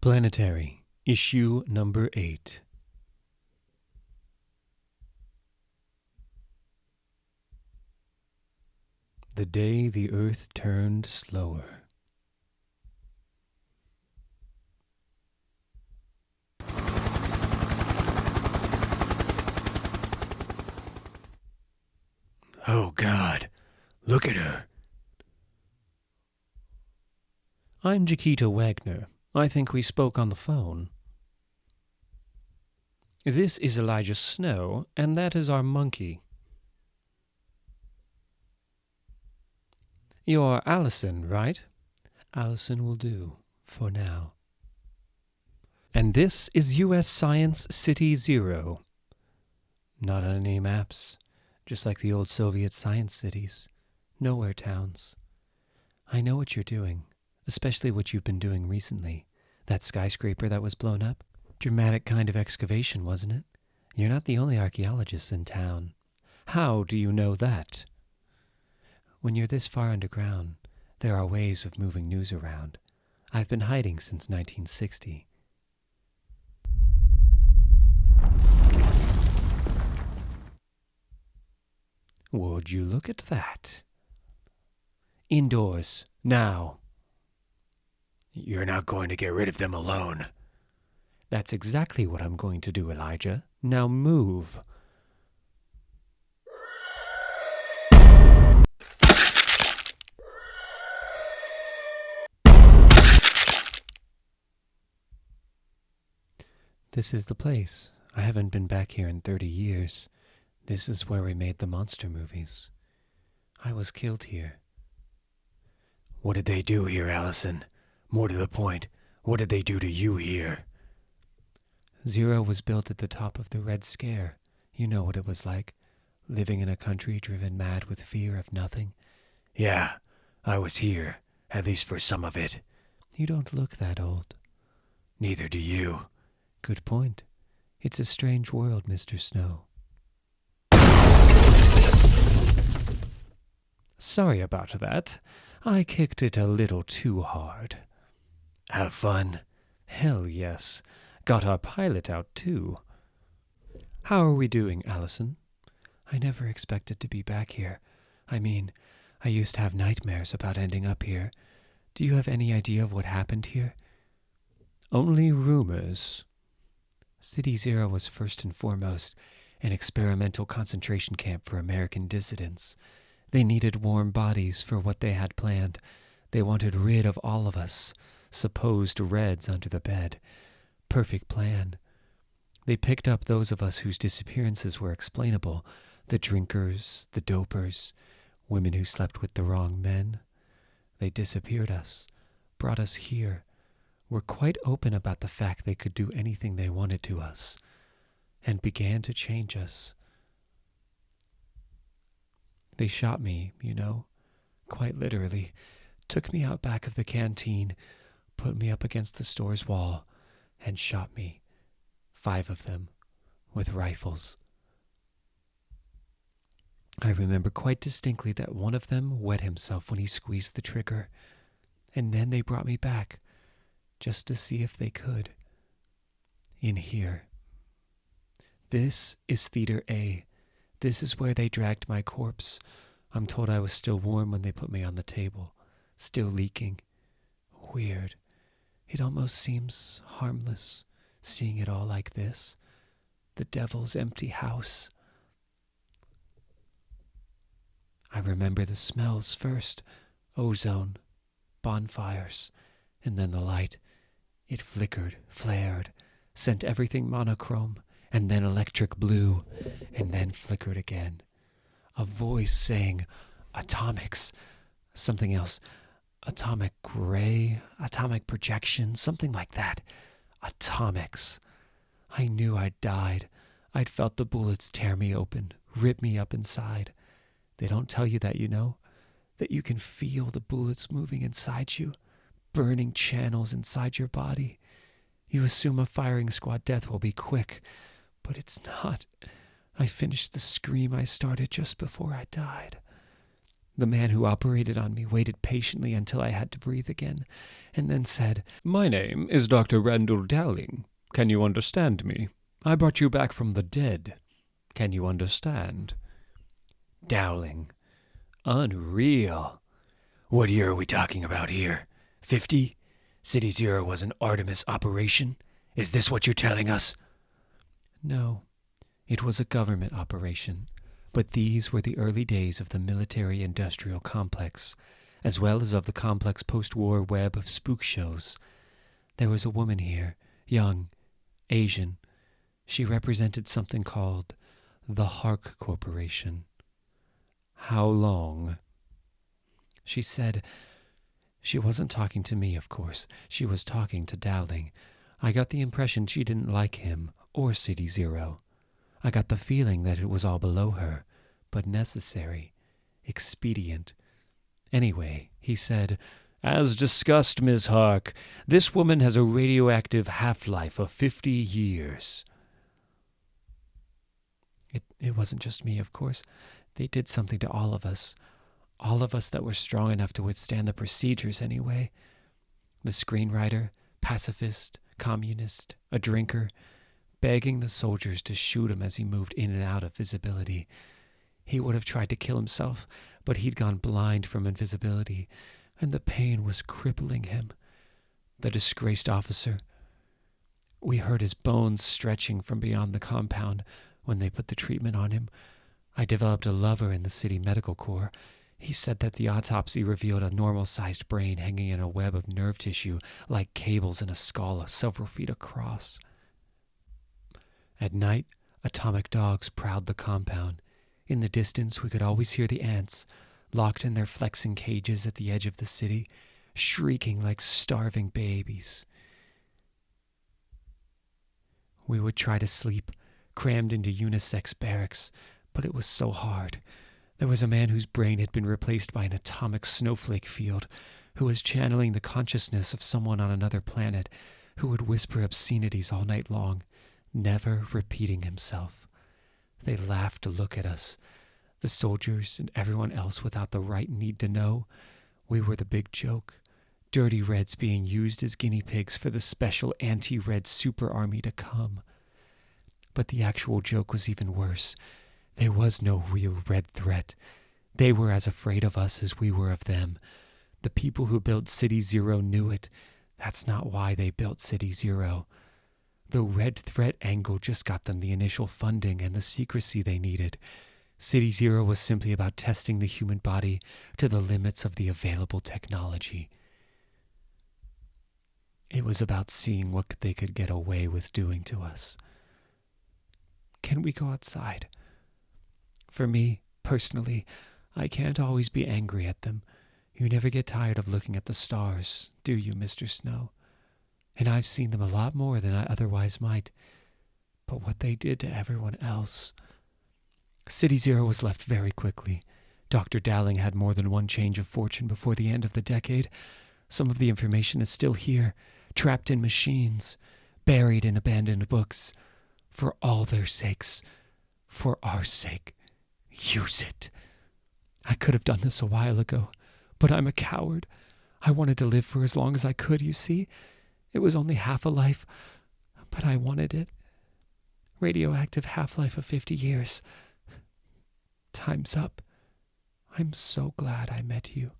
Planetary, issue number 8. The day the Earth turned slower. Oh, God, look at her. I'm Chiquita Wagner. I think we spoke on the phone. This is Elijah Snow, and that is our monkey. You're Allison, right? Allison will do, for now. And this is U.S. Science City 0. Not on any maps, just like the old Soviet science cities. Nowhere towns. I know what you're doing, especially what you've been doing recently. That skyscraper that was blown up? Dramatic kind of excavation, wasn't it? You're not the only archaeologist in town. How do you know that? When you're this far underground, there are ways of moving news around. I've been hiding since 1960. Would you look at that? Indoors, now. You're not going to get rid of them alone. That's exactly what I'm going to do, Elijah. Now move. This is the place. I haven't been back here in 30 years. This is where we made the monster movies. I was killed here. What did they do here, Allison? More to the point, what did they do to you here? Zero was built at the top of the Red Scare. You know what it was like, living in a country driven mad with fear of nothing. Yeah, I was here, at least for some of it. You don't look that old. Neither do you. Good point. It's a strange world, Mr. Snow. Sorry about that. I kicked it a little too hard. Have fun? Hell yes. Got our pilot out too. How are we doing, Allison? I never expected to be back here. I mean, I used to have nightmares about ending up here. Do you have any idea of what happened here? Only rumors. City 0 was first and foremost an experimental concentration camp for American dissidents. They needed warm bodies for what they had planned. They wanted rid of all of us, supposed Reds under the bed. Perfect plan. They picked up those of us whose disappearances were explainable, the drinkers, the dopers, women who slept with the wrong men. They disappeared us, brought us here. Were quite open about the fact they could do anything they wanted to us, and began to change us. They shot me, you know, quite literally, took me out back of the canteen, put me up against the store's wall, and shot me, 5 of them, with rifles. I remember quite distinctly that one of them wet himself when he squeezed the trigger, and then they brought me back, just to see if they could. In here. This is Theater A. This is where they dragged my corpse. I'm told I was still warm when they put me on the table, still leaking. Weird. It almost seems harmless, seeing it all like this. The devil's empty house. I remember the smells first. Ozone, bonfires, and then the light. It flickered, flared, sent everything monochrome, and then electric blue, and then flickered again. A voice saying, atomics, something else, atomic ray, atomic projection, something like that. Atomics. I knew I'd died. I'd felt the bullets tear me open, rip me up inside. They don't tell you that, you know, that you can feel the bullets moving inside you, burning channels inside your body. You assume a firing squad death will be quick, but it's not. I finished the scream I started just before I died. The man who operated on me waited patiently until I had to breathe again, and then said, "My name is Dr. Randall Dowling. Can you understand me? I brought you back from the dead. Can you understand?" Dowling. Unreal. What year are we talking about here? 50? City Zero was an Artemis operation? Is this what you're telling us? No, it was a government operation. But these were the early days of the military-industrial complex, as well as of the complex post-war web of spook shows. There was a woman here, young, Asian. She represented something called the Hark Corporation. How long? She said, she wasn't talking to me, of course. She was talking to Dowling. I got the impression she didn't like him or City Zero. I got the feeling that it was all below her, but necessary, expedient. Anyway, he said, "As discussed, Ms. Hark, this woman has a radioactive half-life of 50 years. It wasn't just me, of course. They did something to all of us that were strong enough to withstand the procedures anyway. The screenwriter, pacifist, communist, a drinker, begging the soldiers to shoot him as he moved in and out of visibility. He would have tried to kill himself, but he'd gone blind from invisibility, and the pain was crippling him. The disgraced officer. We heard his bones stretching from beyond the compound when they put the treatment on him. I developed a lover in the city medical corps. He said that the autopsy revealed a normal-sized brain hanging in a web of nerve tissue like cables in a skull several feet across. At night, atomic dogs prowled the compound. In the distance, we could always hear the ants, locked in their flexing cages at the edge of the city, shrieking like starving babies. We would try to sleep, crammed into unisex barracks, but it was so hard. There was a man whose brain had been replaced by an atomic snowflake field, who was channeling the consciousness of someone on another planet, who would whisper obscenities all night long, never repeating himself. They laughed to look at us, the soldiers and everyone else without the right need to know. We were the big joke, dirty Reds being used as guinea pigs for the special anti-Red super army to come. But the actual joke was even worse. There was no real Red threat. They were as afraid of us as we were of them. The people who built City Zero knew it. That's not why they built City Zero. The Red threat angle just got them the initial funding and the secrecy they needed. City Zero was simply about testing the human body to the limits of the available technology. It was about seeing what they could get away with doing to us. Can we go outside? For me, personally, I can't always be angry at them. You never get tired of looking at the stars, do you, Mr. Snow? And I've seen them a lot more than I otherwise might. But what they did to everyone else... City Zero was left very quickly. Dr. Dowling had more than one change of fortune before the end of the decade. Some of the information is still here, trapped in machines, buried in abandoned books. For all their sakes, for our sake, use it. I could have done this a while ago, but I'm a coward. I wanted to live for as long as I could, you see. It was only half a life, but I wanted it. Radioactive half-life of 50 years. Time's up. I'm so glad I met you.